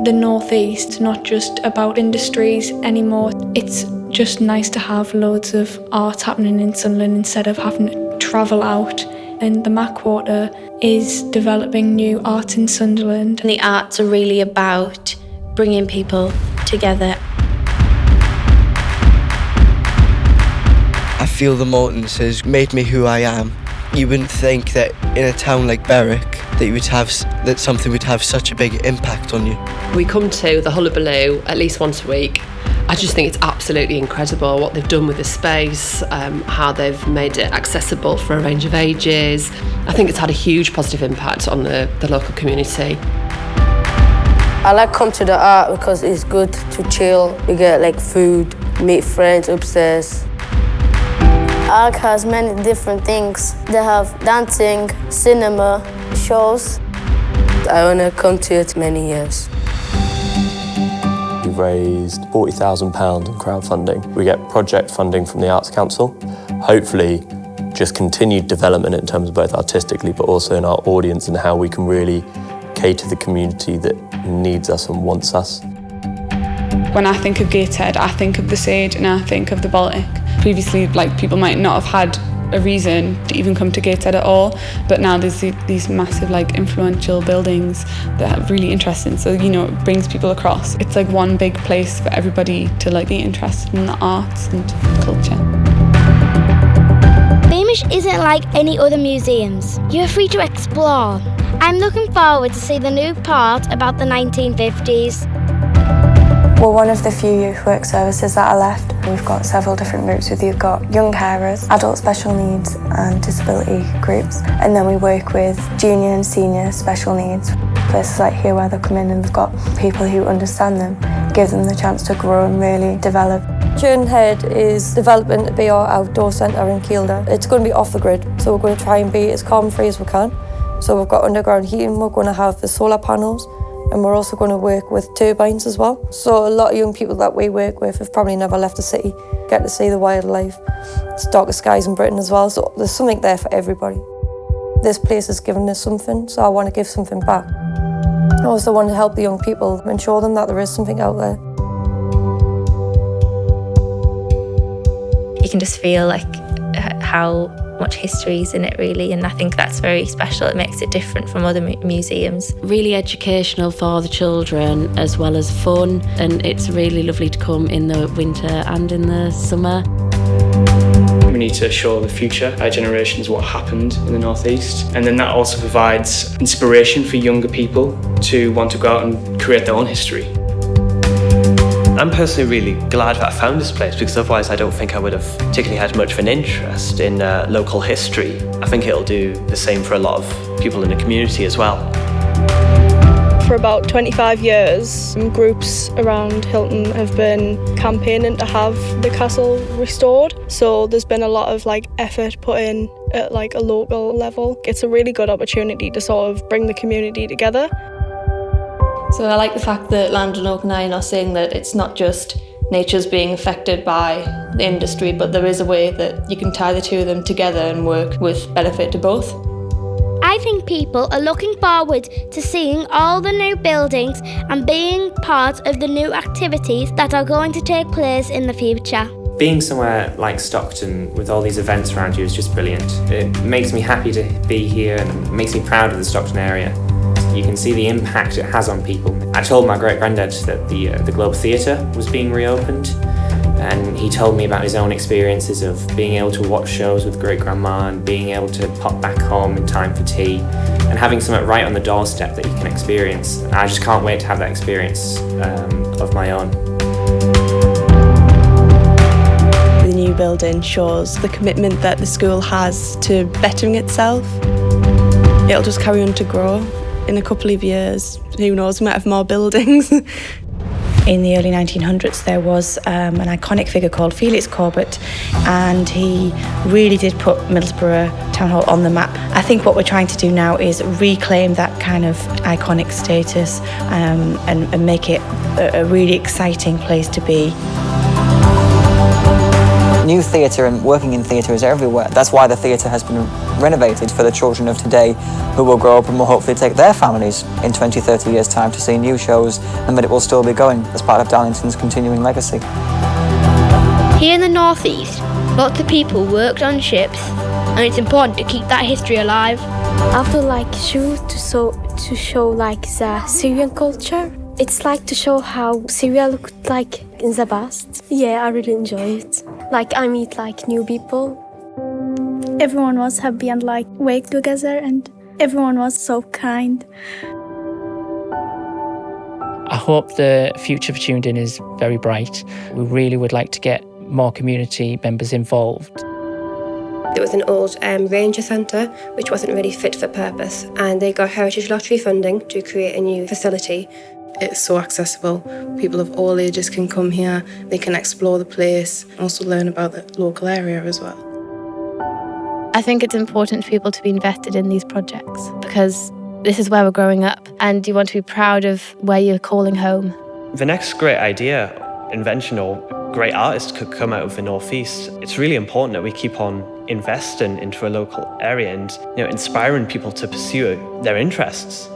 the North East, not just about industries anymore. It's just nice to have loads of art happening in Sunderland instead of having to travel out. And the Mackwater is developing new art in Sunderland. And the arts are really about bringing people together. I feel the Mortons has made me who I am. You wouldn't think that in a town like Berwick that something would have such a big impact on you. We come to the Hullabaloo at least once a week. I just think it's absolutely incredible what they've done with the space, how they've made it accessible for a range of ages. I think it's had a huge positive impact on the local community. I like come to the art because it's good to chill. You get like food, meet friends upstairs. Arc has many different things. They have dancing, cinema, shows. I want to come to it many years. We've raised £40,000 in crowdfunding. We get project funding from the Arts Council. Hopefully, just continued development in terms of both artistically, but also in our audience and how we can really cater to the community that needs us and wants us. When I think of Gateshead, I think of the Sage and I think of the Baltic. Previously, people might not have had a reason to even come to Gateshead at all, but now there's these massive influential buildings that are really interesting, so it brings people across. It's like one big place for everybody to be interested in the arts and culture. Beamish isn't like any other museums. You're free to explore. I'm looking forward to see the new part about the 1950s. We're one of the few youth work services that are left. We've got several different groups. We've got young carers, adult special needs and disability groups. And then we work with junior and senior special needs. Places like here where they come in and they've got people who understand them, give them the chance to grow and really develop. Turnhead is developing to be our outdoor centre in Kielder. It's going to be off the grid, so we're going to try and be as carbon free as we can. So we've got underground heating, we're going to have the solar panels, and we're also going to work with turbines as well. So a lot of young people that we work with have probably never left the city, get to see the wildlife. It's darker skies in Britain as well, so there's something there for everybody. This place has given us something, so I want to give something back. I also want to help the young people and show them that there is something out there. You can just feel how much history is in it, really, and I think that's very special. It makes it different from other museums. Really educational for the children as well as fun, and it's really lovely to come in the winter and in the summer. We need to show the future generations what happened in the North East, and then that also provides inspiration for younger people to want to go out and create their own history. I'm personally really glad that I found this place, because otherwise I don't think I would have particularly had much of an interest in local history. I think it'll do the same for a lot of people in the community as well. For about 25 years, groups around Hilton have been campaigning to have the castle restored. So there's been a lot of effort put in at a local level. It's a really good opportunity to sort of bring the community together. So I like the fact that Landon Oak and Iron are saying that it's not just nature's being affected by the industry, but there is a way that you can tie the two of them together and work with benefit to both. I think people are looking forward to seeing all the new buildings and being part of the new activities that are going to take place in the future. Being somewhere like Stockton with all these events around you is just brilliant. It makes me happy to be here and it makes me proud of the Stockton area. You can see the impact it has on people. I told my great-granddad that the Globe Theatre was being reopened, and he told me about his own experiences of being able to watch shows with great-grandma and being able to pop back home in time for tea and having something right on the doorstep that you can experience. And I just can't wait to have that experience of my own. The new building shows the commitment that the school has to bettering itself. It'll just carry on to grow. In a couple of years, who knows, we might have more buildings. In the early 1900s, there was an iconic figure called Felix Corbett, and he really did put Middlesbrough Town Hall on the map. I think what we're trying to do now is reclaim that kind of iconic status and make it a really exciting place to be. New theatre and working in theatre is everywhere. That's why the theatre has been renovated for the children of today who will grow up and will hopefully take their families in 20, 30 years' time to see new shows, and that it will still be going as part of Darlington's continuing legacy. Here in the northeast, lots of people worked on ships, and it's important to keep that history alive. After like shows to show like the Syrian culture. It's like to show how Syria looked like in the past. Yeah, I really enjoy it. Like I meet like new people. Everyone was happy and like worked together, and everyone was so kind. I hope the future for Tuned In is very bright. We really would like to get more community members involved. There was an old ranger centre which wasn't really fit for purpose, and they got Heritage Lottery funding to create a new facility. It's so accessible. People of all ages can come here, they can explore the place, also learn about the local area as well. I think it's important for people to be invested in these projects because this is where we're growing up and you want to be proud of where you're calling home. The next great idea, invention or great artist could come out of the Northeast. It's really important that we keep on investing into a local area and inspiring people to pursue their interests.